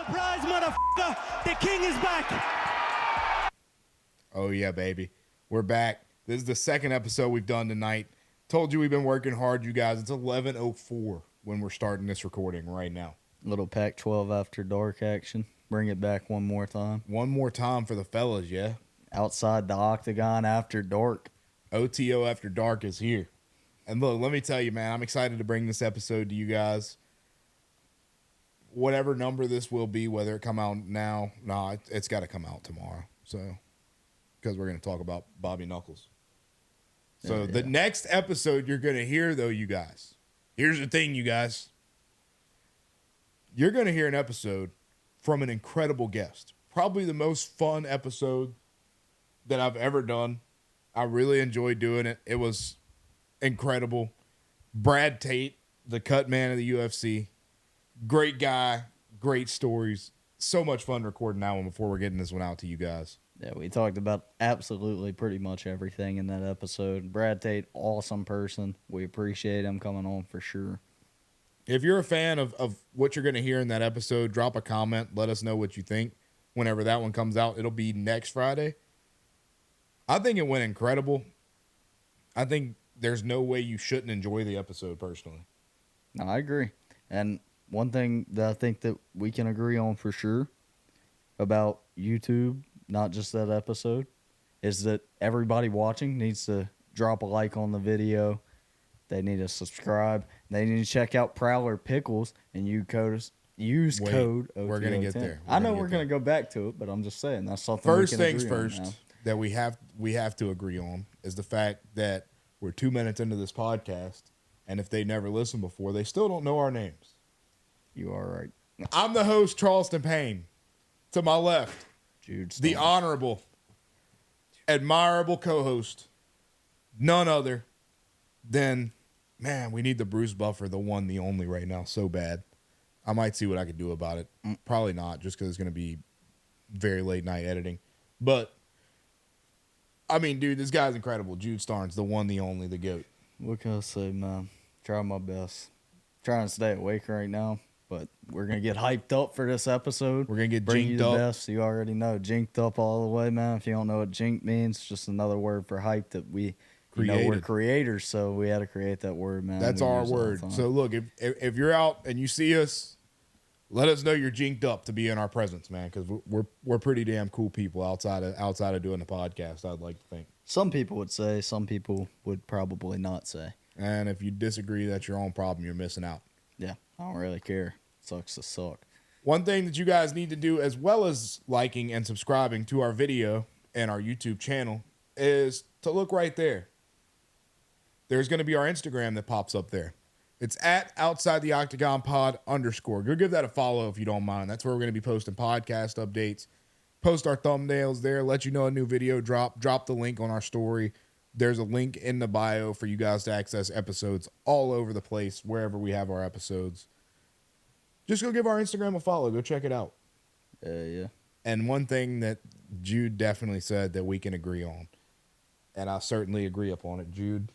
Surprise, motherfucker! The king is back! Oh, yeah, baby. We're back. This is the second episode we've done tonight. Told you we've been working hard, you guys. It's 11:04 when we're starting this recording right now. Little Pac-12 after dark action. Bring it back one more time. One more time for the fellas, yeah? Outside the Octagon after dark. OTO after dark is here. And look, let me tell you, man, I'm excited to bring this episode to you guys. Whatever number this will be, whether it come out now, it's got to come out tomorrow. So, because we're going to talk about Bobby Knuckles. So the next episode you're going to hear, though, you guys. Here's the thing, you guys. You're going to hear an episode from an incredible guest. Probably the most fun episode that I've ever done. I really enjoyed doing it. It was incredible. Brad Tate, the cutman of the UFC. Great guy. Great stories. So much fun recording that one before we're getting this one out to you guys. Yeah, we talked about absolutely pretty much everything in that episode. Brad Tate, awesome person. We appreciate him coming on for sure. If you're a fan of what you're going to hear in that episode, drop a comment. Let us know what you think. Whenever that one comes out, it'll be next Friday. I think it went incredible. I think there's no way you shouldn't enjoy the episode personally. No, I agree. And one thing that I think that we can agree on for sure about YouTube, not just that episode, is that everybody watching needs to drop a like on the video. They need to subscribe. They need to check out Prowler Pickles and use code OTO10. We're going to get there. I know we're going to go back to it, but I'm just saying that's something First we can things agree first on now. that we have to agree on is the fact that we're 2 minutes into this podcast, and if they never listened before, they still don't know our names. You are right. I'm the host, Charleston Payne. To my left, Jude, the honorable, admirable co-host, none other than, man, we need the Bruce Buffer, the one, the only right now, so bad. I might see what I could do about it. Probably not, just because it's going to be very late night editing. But, I mean, dude, this guy's incredible. Jude Starnes, the one, the only, the GOAT. What can I say, man? Try my best. Trying to stay awake right now, but we're going to get hyped up for this episode. We're going to get Bring you jinked the up. best. You already know. Jinked up all the way, man. If you don't know what jink means, it's just another word for hype that we... You know, we're creators, so we had to create that word, man. That's our word. So, look, if you're out and you see us, let us know you're jinked up to be in our presence, man, because we're pretty damn cool people outside of doing the podcast, I'd like to think. Some people would say, some people would probably not say. And if you disagree, that's your own problem. You're missing out. Yeah, I don't really care. Sucks to suck. One thing that you guys need to do, as well as liking and subscribing to our video and our YouTube channel, is to look right there. There's going to be our Instagram that pops up there. It's at Outside the Octagon Pod _. Go give that a follow if you don't mind. That's where we're going to be posting podcast updates. Post our thumbnails there. Let you know a new video drop. Drop the link on our story. There's a link in the bio for you guys to access episodes all over the place, wherever we have our episodes. Just go give our Instagram a follow. Go check it out. Yeah. And one thing that Jude definitely said that we can agree on, and I certainly agree upon it, Jude.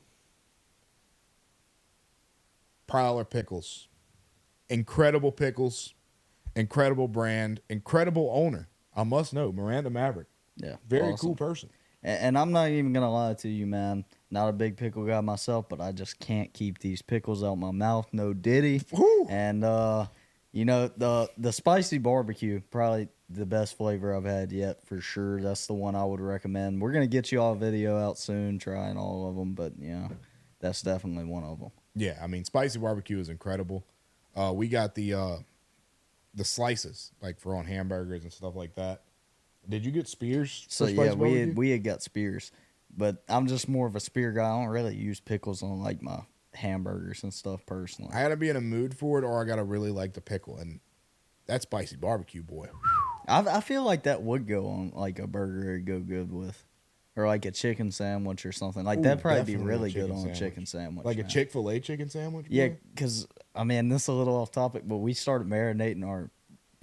Prowler Pickles. Incredible pickles. Incredible brand. Incredible owner. I must know. Miranda Maverick. Yeah. Very awesome. cool person. And I'm not even going to lie to you, man. Not a big pickle guy myself, but I just can't keep these pickles out my mouth. No diddy. Woo. And, you know, the spicy barbecue, probably the best flavor I've had yet for sure. That's the one I would recommend. We're going to get you all a video out soon, trying all of them. But, yeah, that's definitely one of them. Yeah, I mean, spicy barbecue is incredible. We got the slices, like for on hamburgers and stuff like that. Did you get spears? So yeah, we had got spears, but I'm just more of a spear guy. I don't really use pickles on like my hamburgers and stuff personally. I got to be in a mood for it, or I got to really like the pickle, and that spicy barbecue, boy. I feel like that would go on like a burger. It'd go good with, or like a chicken sandwich or something. Like that'd probably be really good on a chicken sandwich. Like a Chick-fil-A chicken sandwich. Yeah, because I mean this is a little off topic, but we started marinating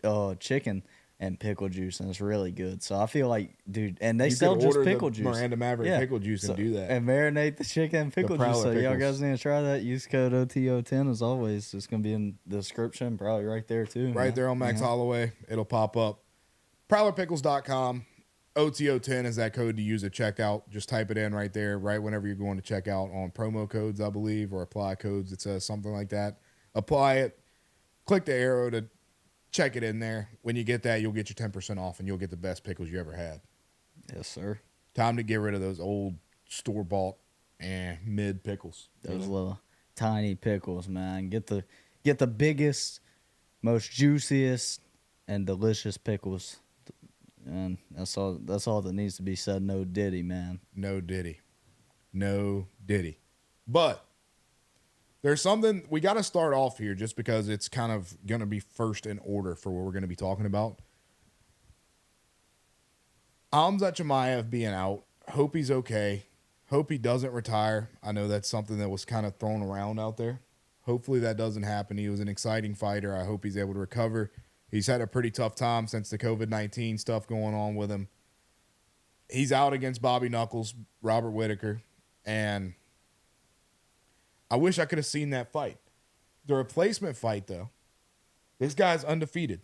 our chicken. and pickle juice, and it's really good. So I feel like, dude, and they You sell could just order pickle the juice. Miranda Maverick pickle juice and do that. And marinate the chicken and pickle juice. Prowler So y'all pickles. guys need to try that. Use code OTO10 as always. It's going to be in the description, probably right there too. Right there on Max Holloway. It'll pop up. ProwlerPickles.com. OTO10 is that code to use at checkout. Just type it in right there, right whenever you're going to check out on promo codes, I believe, or apply codes. It says something like that. Apply it. Click the arrow to check it in there. When you get that, you'll get your 10% off, and you'll get the best pickles you ever had. Yes, sir. Time to get rid of those old store-bought mid pickles. Those little tiny pickles, man. Get the biggest, most juiciest, and delicious pickles. And that's all that needs to be said. No diddy, man. No diddy. No diddy. But there's something we got to start off here just because it's kind of going to be first in order for what we're going to be talking about. Khamzat Chimaev being out. Hope he's okay. Hope he doesn't retire. I know that's something that was kind of thrown around out there. Hopefully that doesn't happen. He was an exciting fighter. I hope he's able to recover. He's had a pretty tough time since the COVID-19 stuff going on with him. He's out against Bobby Knuckles, Robert Whittaker, and I wish I could have seen that fight. The replacement fight, though, this guy's undefeated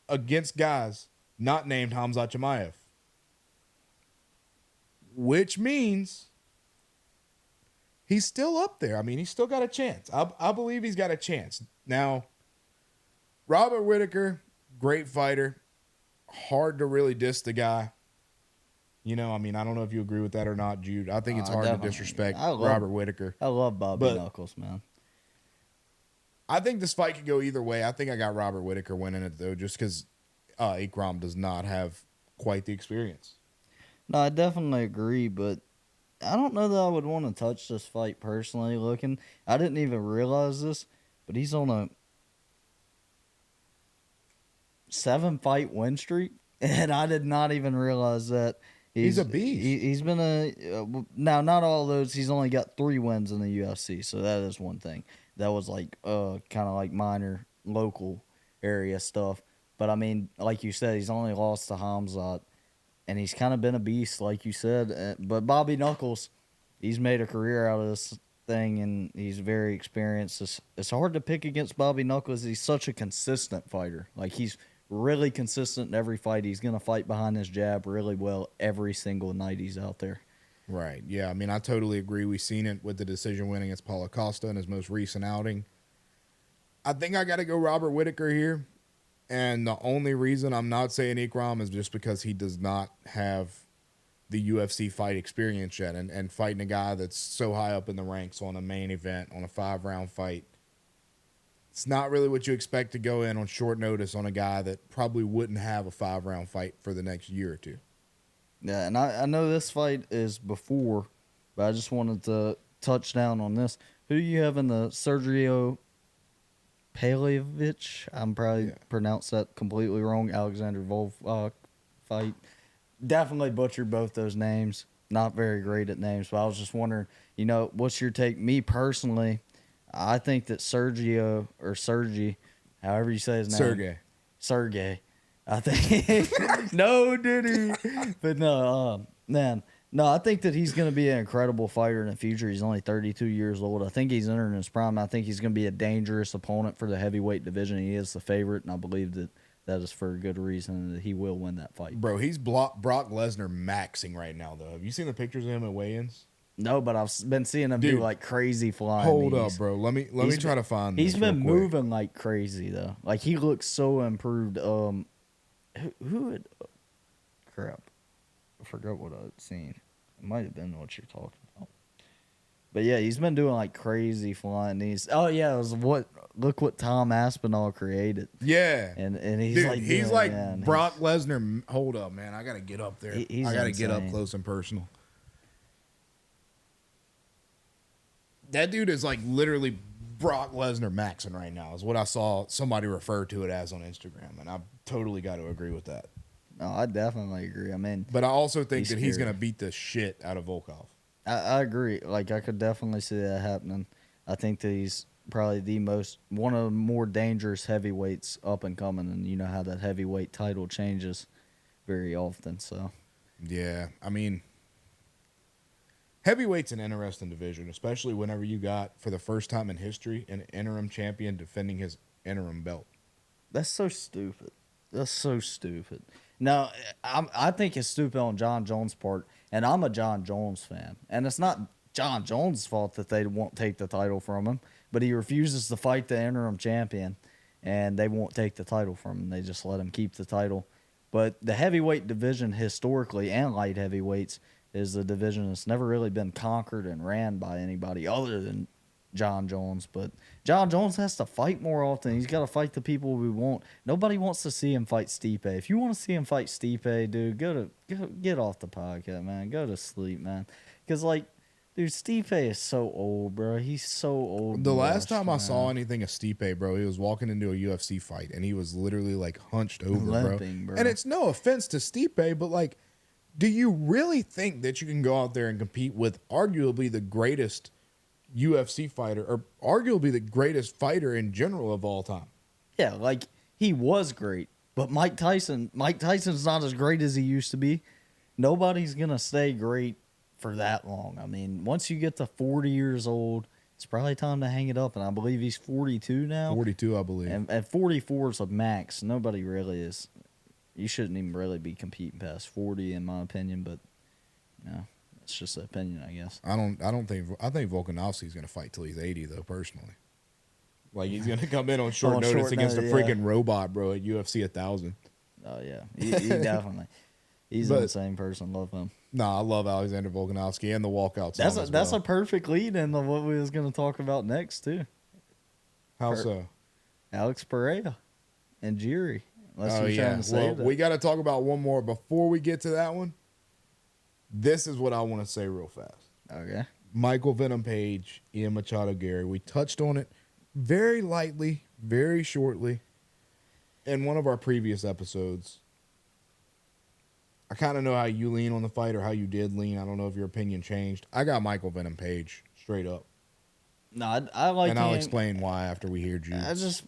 against guys not named Khamzat Chimaev, which means he's still up there. I mean, he's still got a chance. I believe he's got a chance. Now, Robert Whittaker, great fighter, hard to really diss the guy. You know, I mean, I don't know if you agree with that or not, Jude. I think it's hard to disrespect Robert Whittaker. I love Bobby Knuckles, man. I think this fight could go either way. I think I got Robert Whittaker winning it, though, just because Ikram does not have quite the experience. No, I definitely agree, but I don't know that I would want to touch this fight personally looking. I didn't even realize this, but he's on a 7-fight win streak, and I did not even realize that. He's a beast. He's been now not all of those. He's only got 3 wins in the UFC, so that is one thing. That was like kind of like minor local area stuff. But I mean, like you said, he's only lost to Khamzat, and he's kind of been a beast, like you said. But Bobby Knuckles, he's made a career out of this thing, and he's very experienced. It's hard to pick against Bobby Knuckles. He's such a consistent fighter. Like, he's really consistent in every fight. He's going to fight behind his jab really well every single night he's out there. Right. Yeah, I mean, I totally agree. We've seen it with the decision win against Paulo Costa in his most recent outing. I think I got to go Robert Whittaker here. And the only reason I'm not saying Ikram is just because he does not have the UFC fight experience yet. And fighting a guy that's so high up in the ranks on a main event, on a 5-round fight, it's not really what you expect to go in on short notice on a guy that probably wouldn't have a 5-round fight for the next year or two. Yeah, and I know this fight is before, but I just wanted to touch down on this. Who do you have in the Sergio Pavlovich? I'm probably pronounced that completely wrong. Alexander Volk fight. Definitely butchered both those names. Not very great at names, but I was just wondering, what's your take? Me personally, I think that Sergio, or Sergi, however you say his name. Sergey. I think. No, did he? But no, man. No, I think that he's going to be an incredible fighter in the future. He's only 32 years old. I think he's entering his prime. I think he's going to be a dangerous opponent for the heavyweight division. He is the favorite, and I believe that is for a good reason, and that he will win that fight. Bro, he's Brock Lesnar maxing right now, though. Have you seen the pictures of him at weigh-ins? No, but I've been seeing him do like crazy flying. Hold up, bro. Let me try to find this. He's been moving like crazy though. Like, he looks so improved. Who had crap? I forgot what I'd seen. It might have been what you're talking about. But yeah, he's been doing like crazy flying. It was look what Tom Aspinall created. Yeah. And he's Brock Lesnar. Hold up, man. I gotta get up there. I gotta get up close and personal. That dude is like literally Brock Lesnar maxing right now, is what I saw somebody refer to it as on Instagram, and I totally got to agree with that. No, I definitely agree. I mean, but I also think that he's going to beat the shit out of Volkov. I agree. Like, I could definitely see that happening. I think that he's probably one of the more dangerous heavyweights up and coming, and you know how that heavyweight title changes very often. So Yeah, I mean, heavyweight's an interesting division, especially whenever you got, for the first time in history, an interim champion defending his interim belt. that's so stupid. That's so stupid. Now, I think it's stupid on John Jones' part, and I'm a John Jones fan, and it's not John Jones' fault that they won't take the title from him, but he refuses to fight the interim champion, and they won't take the title from him. They just let him keep the title. But the heavyweight division historically, and light heavyweights, is the division that's never really been conquered and ran by anybody other than John Jones. But John Jones has to fight more often. He's got to fight the people we want. Nobody wants to see him fight Stipe. If you want to see him fight Stipe, dude, go get off the podcast, man. Go to sleep, man. Because, like, dude, Stipe is so old, bro. He's so old. The last time I saw anything of Stipe, bro, he was walking into a UFC fight, and he was literally, like, hunched over, Limping, bro. And it's no offense to Stipe, but, like, do you really think that you can go out there and compete with arguably the greatest UFC fighter, or arguably the greatest fighter in general of all time? Yeah, like, he was great, but Mike Tyson's not as great as he used to be. Nobody's going to stay great for that long. I mean, once you get to 40 years old, it's probably time to hang it up, and I believe he's 42 now. 42, I believe. And at 44 is a max. Nobody really is. You shouldn't even really be competing past 40, in my opinion, but, you know, it's just an opinion, I guess. I think Volkanovski's going to fight till he's 80, though, personally. Like, he's going to come in on short notice against a freaking robot, bro, at UFC 1000. Oh, yeah. He definitely. He's an insane person. Love him. Nah, I love Alexander Volkanovski and the walkout song That's a perfect lead into what we was going to talk about next, too. How so? Alex Pereira and Jiri. Oh, yeah. Well, we got to talk about one more. Before we get to that one, this is what I want to say real fast. Okay. Michael Venom Page, Ian Machado Gary. We touched on it very lightly, very shortly in one of our previous episodes. I kind of know how you lean on the fight, or how you did lean. I don't know if your opinion changed. I got Michael Venom Page straight up. No, I like. And I'll explain why after we hear Jude.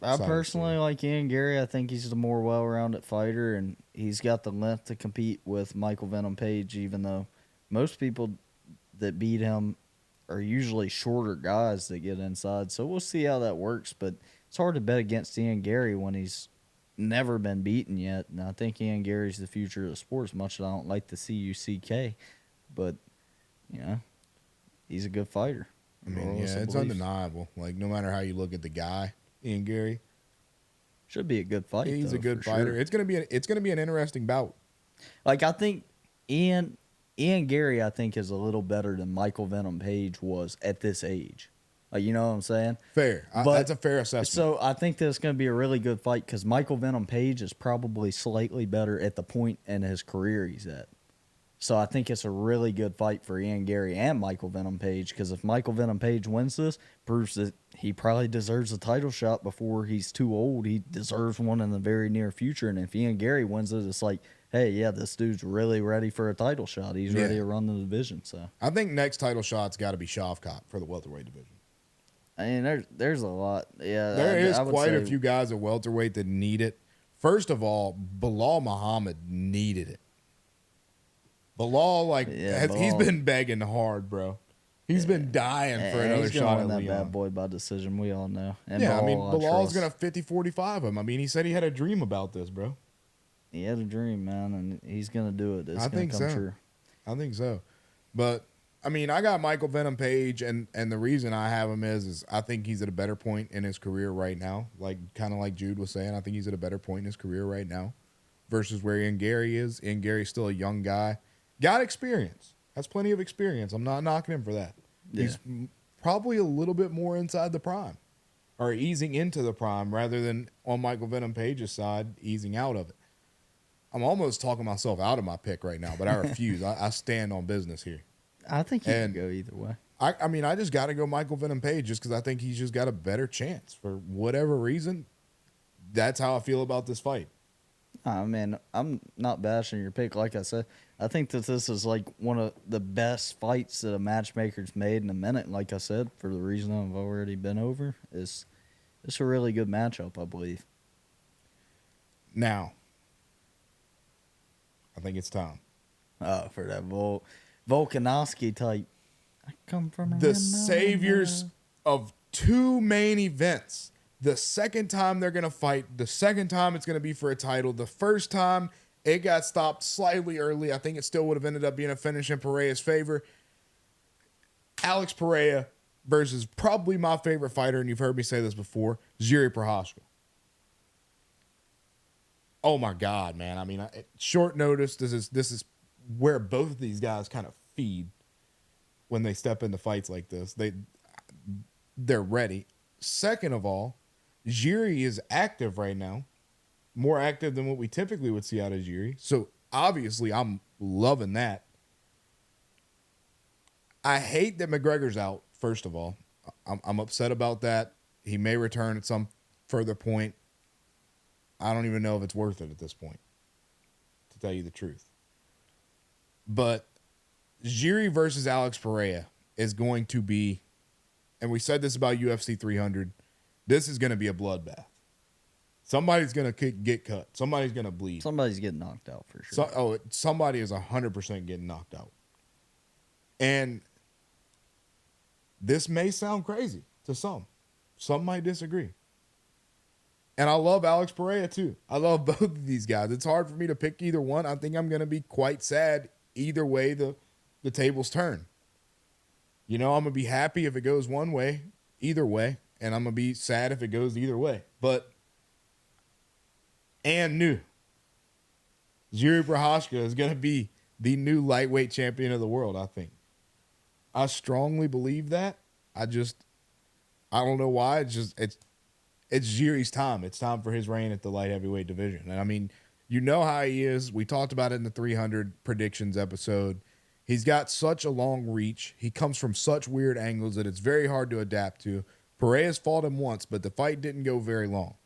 I personally like Ian Gary. I think he's the more well-rounded fighter, and he's got the length to compete with Michael Venom Page. Even though most people that beat him are usually shorter guys that get inside, so we'll see how that works. But it's hard to bet against Ian Gary when he's never been beaten yet. And I think Ian Gary's the future of the sport. As much as I don't like the CUCK, but you know, he's a good fighter. I mean, yeah, it's undeniable. Like, no matter how you look at the guy, Ian Gary should be a good fight. Yeah, he's a good fighter. Sure. It's gonna be an interesting bout. Like, I think Ian Gary, I think, is a little better than Michael Venom Page was at this age. Like, you know what I'm saying? Fair. That's a fair assessment. So I think that it's going to be a really good fight because Michael Venom Page is probably slightly better at the point in his career he's at. So I think it's a really good fight for Ian Gary and Michael Venom Page, because if Michael Venom Page wins this, proves that he probably deserves a title shot before he's too old. He deserves one in the very near future. And if Ian Gary wins it, it's like, hey, yeah, this dude's really ready for a title shot. He's ready to run the division. So I think next title shot's got to be Shavkat for the welterweight division. I mean, there's a lot. Yeah, there is quite a few guys at welterweight that need it. First of all, Bilal Muhammad needed it. Bilal, he's been begging hard, bro. He's been dying for another shot at Leon. He's that bad boy by decision, we all know. And Bilal's going to 50-45 him. I mean, he said he had a dream about this, bro. He had a dream, man, and he's going to do it. It's going to come true. I think so. But, I mean, I got Michael Venom Page, and the reason I have him is I think he's at a better point in his career right now. Kind of like Jude was saying, I think he's at a better point in his career right now versus where Ian Gary is. Ian Gary's still a young guy. Got experience. Has plenty of experience. I'm not knocking him for that. Yeah. He's probably a little bit more inside the prime, or easing into the prime, rather than on Michael Venom Page's side, easing out of it. I'm almost talking myself out of my pick right now, but I refuse. I stand on business here. I think you can go either way. I mean, I just got to go Michael Venom Page just because I think he's just got a better chance. For whatever reason, that's how I feel about this fight. I mean, I'm not bashing your pick. Like I said, I think that this is like one of the best fights that a matchmaker's made in a minute. Like I said, for the reason I've already been over, it's a really good matchup, I believe. Now, I think it's time. For that Volkanovski type. I come from The saviors of two main events. The second time they're going to fight, the second time it's going to be for a title. The first time it got stopped slightly early. I think it still would have ended up being a finish in Pereira's favor. Alex Pereira versus probably my favorite fighter, and you've heard me say this before, Jiri Prochazka. Oh my God, man. I mean, short notice, this is where both of these guys kind of feed when they step into fights like this. They're ready. Second of all, Jiri is active right now, more active than what we typically would see out of Jiri. So obviously, I'm loving that. I hate that McGregor's out. First of all, I'm upset about that. He may return at some further point. I don't even know if it's worth it at this point, to tell you the truth. But Jiri versus Alex Pereira is going to be, and we said this about UFC 300, this is going to be a bloodbath. Somebody's going to get cut. Somebody's going to bleed. Somebody's getting knocked out for sure. Somebody is 100% getting knocked out. And this may sound crazy to some. Some might disagree. And I love Alex Pereira too. I love both of these guys. It's hard for me to pick either one. I think I'm going to be quite sad either way the tables turn. You know, I'm going to be happy if it goes one way, either way. And I'm going to be sad if it goes either way. But, and new, Jiri Prochazka is going to be the new lightweight champion of the world, I think. I strongly believe that. I don't know why. It's Jiri's time. It's time for his reign at the light heavyweight division. And I mean, you know how he is. We talked about it in the 300 predictions episode. He's got such a long reach. He comes from such weird angles that it's very hard to adapt to. Pereira's fought him once, but the fight didn't go very long.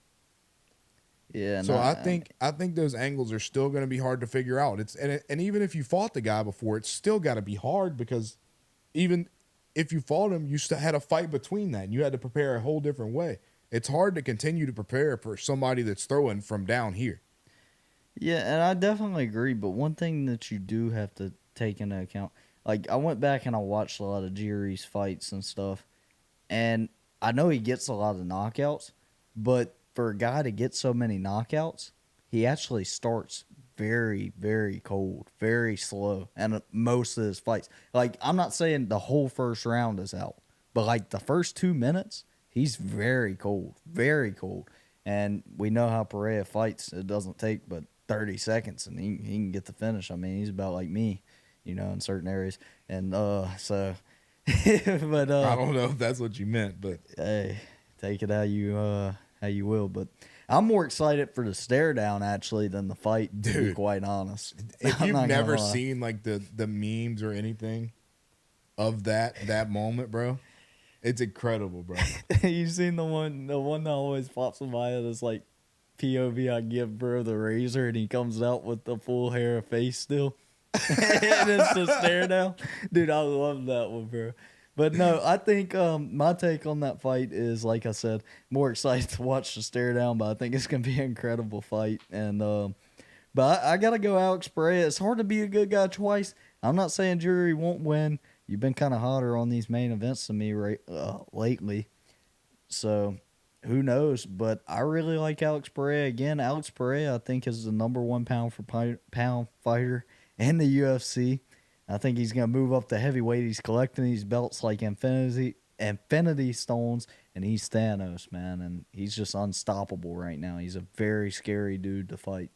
Yeah. So I think those angles are still going to be hard to figure out. And even if you fought the guy before, it's still got to be hard because even if you fought him, you still had a fight between that. And you had to prepare a whole different way. It's hard to continue to prepare for somebody that's throwing from down here. Yeah, and I definitely agree. But one thing that you do have to take into account, like I went back and I watched a lot of Jiri's fights and stuff, and I know he gets a lot of knockouts, but for a guy to get so many knockouts, he actually starts very, very cold, very slow, and most of his fights. Like, I'm not saying the whole first round is out, but like the first 2 minutes, he's very cold, very cold. And we know how Pereira fights. It doesn't take but 30 seconds, and he can get the finish. I mean, he's about like me, you know, in certain areas. And so, but I don't know if that's what you meant, but hey, take it how you will. But I'm more excited for the stare down actually than the fight, to be quite honest. If you've never seen like the memes or anything of that moment, bro, it's incredible, bro. You seen the one that always pops in my head is like POV I give bro the razor, and he comes out with the full hair of face still. And it's the stare down. Dude, I love that one, bro. But no, I think my take on that fight is, like I said, more excited to watch the stare down, but I think it's going to be an incredible fight. And but I got to go Alex Pereira. It's hard to be a good guy twice. I'm not saying Jiri won't win. You've been kind of hotter on these main events than me lately. So who knows? But I really like Alex Pereira. Again, Alex Pereira, I think, is the number 1 pound for pound fighter in the UFC. I think he's going to move up to heavyweight. He's collecting these belts like infinity stones, and he's Thanos, man. And he's just unstoppable right now. He's a very scary dude to fight.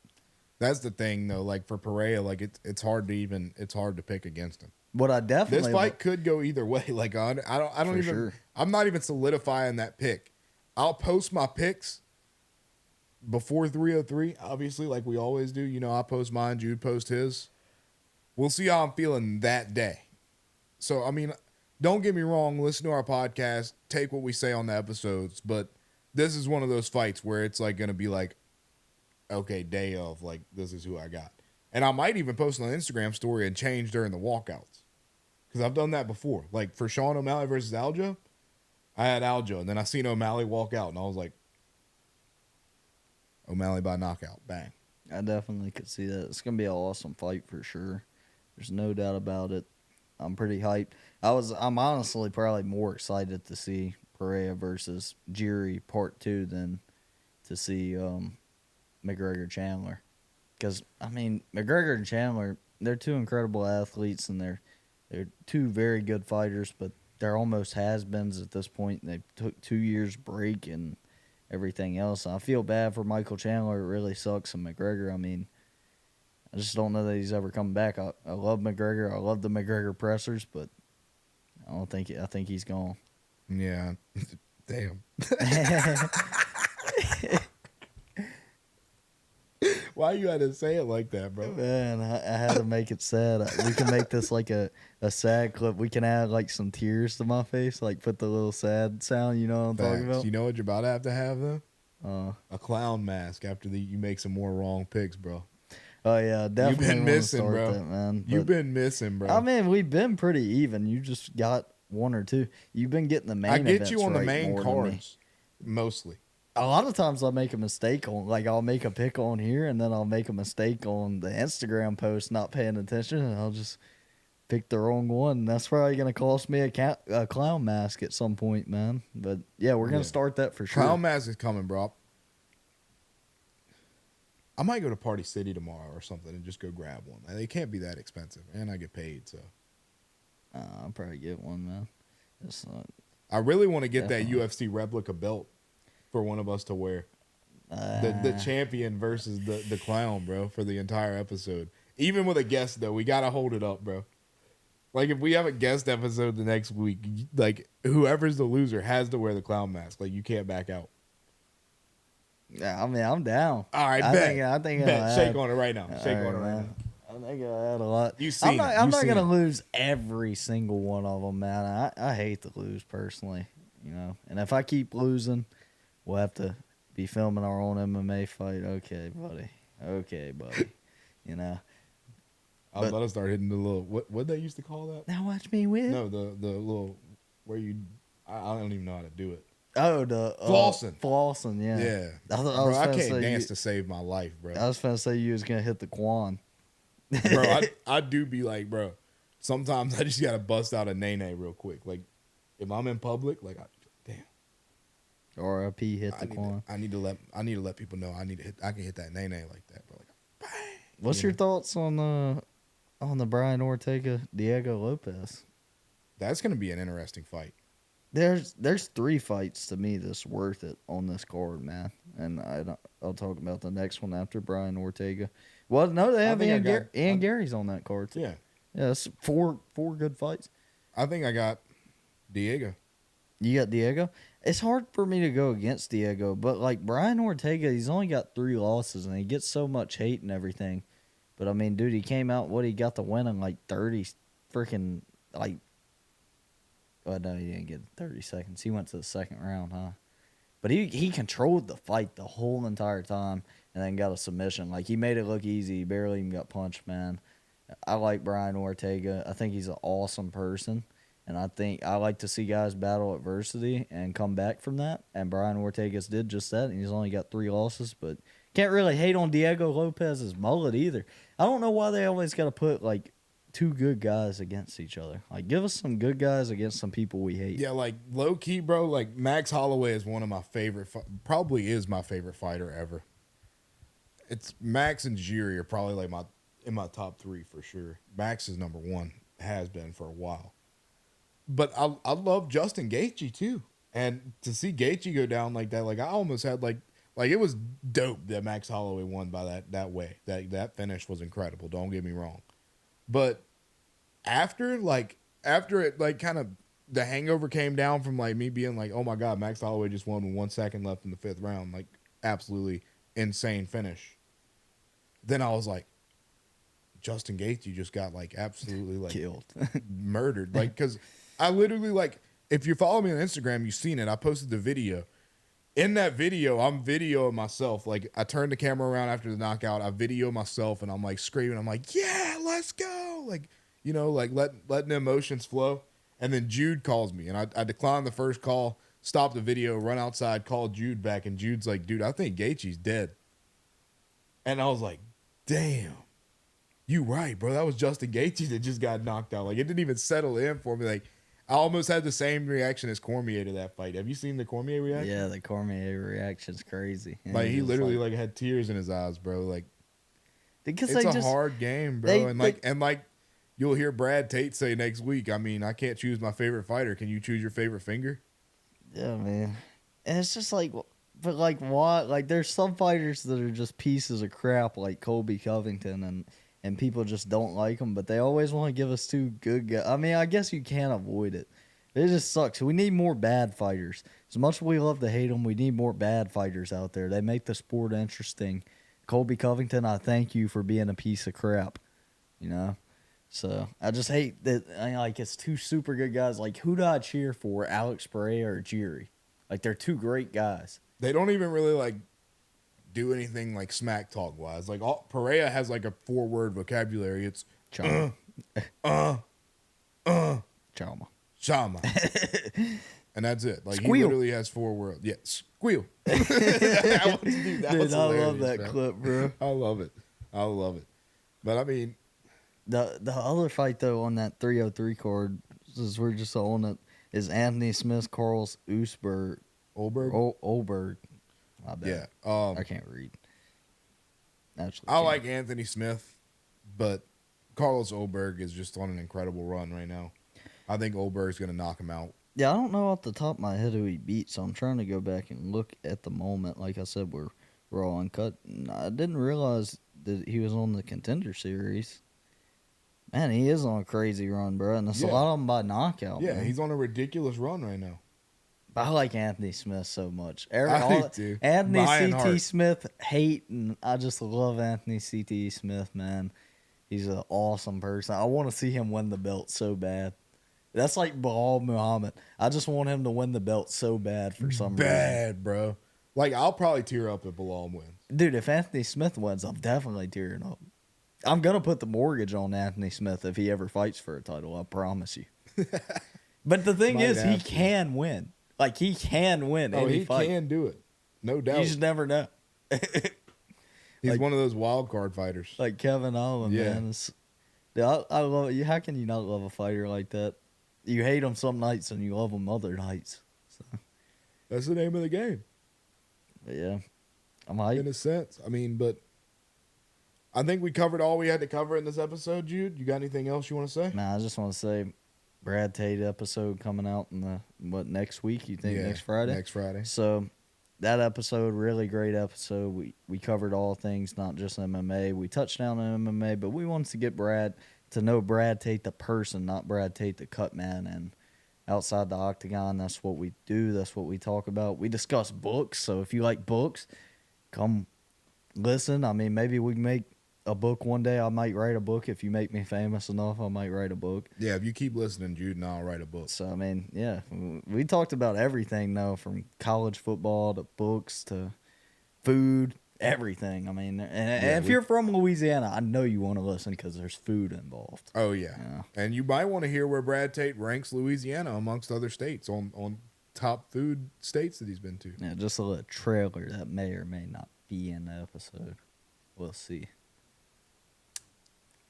That's the thing, though. Like for Pereira, like it's hard to pick against him. But I definitely this fight could go either way. Like I don't even. Sure. I'm not even solidifying that pick. I'll post my picks before 303, obviously, like we always do. You know, I post mine, Jude post his. We'll see how I'm feeling that day. So, I mean, don't get me wrong. Listen to our podcast. Take what we say on the episodes. But this is one of those fights where it's like going to be like, okay, day of, like, this is who I got. And I might even post on an Instagram story and change during the walkouts. Because I've done that before. Like, for Sean O'Malley versus Aljo, I had Aljo. And then I seen O'Malley walk out. And I was like, O'Malley by knockout. Bang. I definitely could see that. It's going to be an awesome fight for sure. There's no doubt about it. I'm pretty hyped. I'm honestly probably more excited to see Pereira versus Jiri Part 2 than to see McGregor Chandler. Because, I mean, McGregor and Chandler, they're two incredible athletes, and they're two very good fighters, but they're almost has-beens at this point. They took 2 years break and everything else. I feel bad for Michael Chandler. It really sucks. And McGregor, I mean, I just don't know that he's ever coming back. I love McGregor. I love the McGregor pressers, but I think he's gone. Yeah. Damn. Why you had to say it like that, bro? Man, I had to make it sad. We can make this like a sad clip. We can add like some tears to my face, like put the little sad sound. You know what I'm talking about? You know what you're about to have though? A clown mask after you make some more wrong picks, bro. Oh yeah, definitely. You've been missing, bro. That, man. You've been missing, bro. I mean, we've been pretty even. You just got one or two. You've been getting the main. I get you on right the main cards mostly. A lot of times I'll make a mistake on, like, I'll make a pick on here, and then I'll make a mistake on the Instagram post, not paying attention, and I'll just pick the wrong one. That's probably going to cost me a clown mask at some point, man. But, yeah, we're going to start that for sure. Clown mask is coming, bro. I might go to Party City tomorrow or something and just go grab one. They can't be that expensive, and I get paid, so. I'll probably get one, man. I really want to get that UFC replica belt for one of us to wear. The champion versus the clown, bro, for the entire episode. Even with a guest, though, we got to hold it up, bro. Like, if we have a guest episode the next week, like, whoever's the loser has to wear the clown mask. Like, you can't back out. Yeah, I mean, I'm down. All right, I think shake on it right now. Shake on it right now. I think I had a lot. I'm not going to lose every single one of them, man. I hate to lose personally, you know. And if I keep losing, we'll have to be filming our own MMA fight. Okay, buddy. You know. I was about to start hitting the little, what they used to call that? Now watch me win. No, the little, where you, I don't even know how to do it. Oh, the flossing. Flossing, yeah. Yeah. Bro, I can't dance to save my life, bro. I was going to say you was going to hit the Quan. Bro, I do be like, bro, sometimes I just got to bust out a nay-nay real quick. Like, if I'm in public, like, damn. R.I.P. hit the Quan. I need to let people know I can hit that nay-nay like that, bro. Like, bang. What's your thoughts on the Brian Ortega Diego Lopez? That's going to be an interesting fight. There's 3 fights to me that's worth it on this card, man. And I'll talk about the next one after Brian Ortega. Well, no, they have Ian Gary's on that card too. Yeah. Yeah, it's four good fights. I think I got Diego. You got Diego? It's hard for me to go against Diego, but like Brian Ortega, he's only got 3 losses and he gets so much hate and everything. But I mean, dude, he came out, he got the win in like 30 freaking, like, well, no, he didn't get 30 seconds. He went to the second round, huh? But he controlled the fight the whole entire time and then got a submission. Like, he made it look easy. He barely even got punched, man. I like Brian Ortega. I think he's an awesome person. And I think I like to see guys battle adversity and come back from that. And Brian Ortega's did just that. And he's only got 3 losses. But can't really hate on Diego Lopez's mullet either. I don't know why they always got to put, like, 2 good guys against each other. Like, give us some good guys against some people we hate. Yeah, like, low-key, bro, like, Max Holloway is one of my favorite, probably is my favorite fighter ever. It's Max and Jiri are probably, like, in my top 3 for sure. Max is number 1, has been for a while. But I love Justin Gaethje, too. And to see Gaethje go down like that, like, I almost had, like it was dope that Max Holloway won by that way. That finish was incredible, don't get me wrong. But after it, like, kind of the hangover came down from, like, me being like, oh, my God, Max Holloway just won with 1 second left in the 5th round. Like, absolutely insane finish. Then I was like, Justin Gaethje just got, like, absolutely, like, killed. Murdered. Like, because I literally, like, if you follow me on Instagram, you've seen it. I posted the video. in that video, I'm videoing myself. Like, I turned the camera around after the knockout. I video myself, and I'm like screaming. I'm like, yeah, let's go. Like, you know, like letting the emotions flow. And then Jude calls me, and I declined the first call, stopped the video, run outside, called Jude back, and Jude's like, dude, I think Gaethje's dead. And I was like, damn, you right, bro. That was Justin Gaethje that just got knocked out. Like, it didn't even settle in for me. Like, I almost had the same reaction as Cormier to that fight. Have you seen the Cormier reaction? Yeah, the Cormier reaction's crazy. And Like, he literally like had tears in his eyes, bro. Like, because it's a hard game, bro. And you'll hear Brad Tate say next week, I mean, I can't choose my favorite fighter. Can you choose your favorite finger? Yeah, man. And it's just like, but like what? Like, there's some fighters that are just pieces of crap, like Colby Covington, and people just don't like them. But they always want to give us two good guys. I mean, I guess you can't avoid it. It just sucks. We need more bad fighters. As much as we love to hate them, we need more bad fighters out there. They make the sport interesting. Colby Covington, I thank you for being a piece of crap. You know? So, I just hate that, like, it's two super good guys. Like, who do I cheer for, Alex Pereira or Jiri? Like, they're two great guys. They don't even really, like, do anything, like, smack talk-wise. Like, Pereira has, like, a 4-word vocabulary. It's, Chama. Chama. And that's it. Like, Squeal. he literally has 4 words. Yeah, squeal. Dude, I love that clip, bro. I love it. But, I mean, The other fight, though, on that 303 card, since we're just on it, is Anthony Smith, Carlos Ulberg. Ulberg. My bad. Yeah. I can't read. Actually, I like Anthony Smith, but Carlos Ulberg is just on an incredible run right now. I think Ulberg's going to knock him out. Yeah, I don't know off the top of my head who he beat, so I'm trying to go back and look at the moment. Like I said, we're all uncut. And I didn't realize that he was on the Contender Series. Man, he is on a crazy run, bro. And it's a lot of them by knockout. Yeah, man. he's on a ridiculous run right now. But I like Anthony Smith so much. Too. Anthony Lion CT heart. Smith, and I just love Anthony CT Smith, man. He's an awesome person. I want to see him win the belt so bad. That's like Bilal Muhammad. I just want him to win the belt so bad for some reason. Bad, bro. Like, I'll probably tear up if Bilal wins. Dude, if Anthony Smith wins, I'm definitely tearing up. I'm going to put the mortgage on Anthony Smith if he ever fights for a title, I promise you. But the thing is, he can win. Like, he can win any fight. He can do it. No doubt. You just never know. He's like, one of those wild card fighters. Like Kevin Owens, man. Dude, I love it. How can you not love a fighter like that? You hate him some nights and you love him other nights. So. That's the name of the game. But yeah. I'm hyped. In a sense. I mean, but I think we covered all we had to cover in this episode, Jude. You got anything else you want to say? Nah, I just want to say Brad Tate episode coming out in next week? You think next Friday? Next Friday. So that episode, really great episode. We covered all things, not just MMA. We touched down on MMA, but we wanted to get Brad to know Brad Tate the person, not Brad Tate the cutman. And outside the Octagon, that's what we do. That's what we talk about. We discuss books. So if you like books, come listen. I mean, maybe we can make a book one day. I might write a book. If you make me famous enough, I might write a book. Yeah, if you keep listening, Jude, and I'll write a book. So, I mean, yeah, we talked about everything, though, from college football to books to food, everything. I mean, and if you're from Louisiana, I know you want to listen because there's food involved. Oh, yeah. And you might want to hear where Brad Tate ranks Louisiana amongst other states on top food states that he's been to. Yeah, just a little trailer that may or may not be in the episode. We'll see.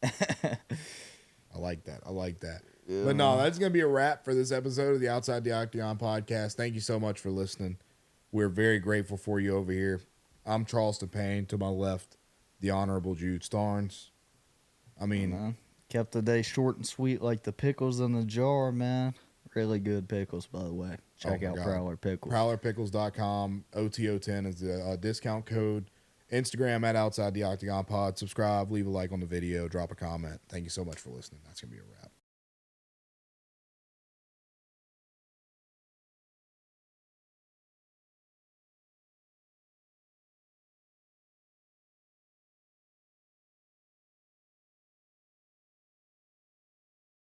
I like that. Yeah. But no, that's going to be a wrap for this episode of the Outside the Octagon podcast. Thank you so much for listening. We're very grateful for you over here. I'm Charleston Payne. To my left, the Honorable Jude Starnes. I mean, kept the day short and sweet like the pickles in the jar, man. Really good pickles, by the way. Check out Prowler Pickles. ProwlerPickles.com. OTO10 is the discount code. Instagram at Outside the Octagon Pod. Subscribe, leave a like on the video, drop a comment. Thank you so much for listening. That's going to be a wrap.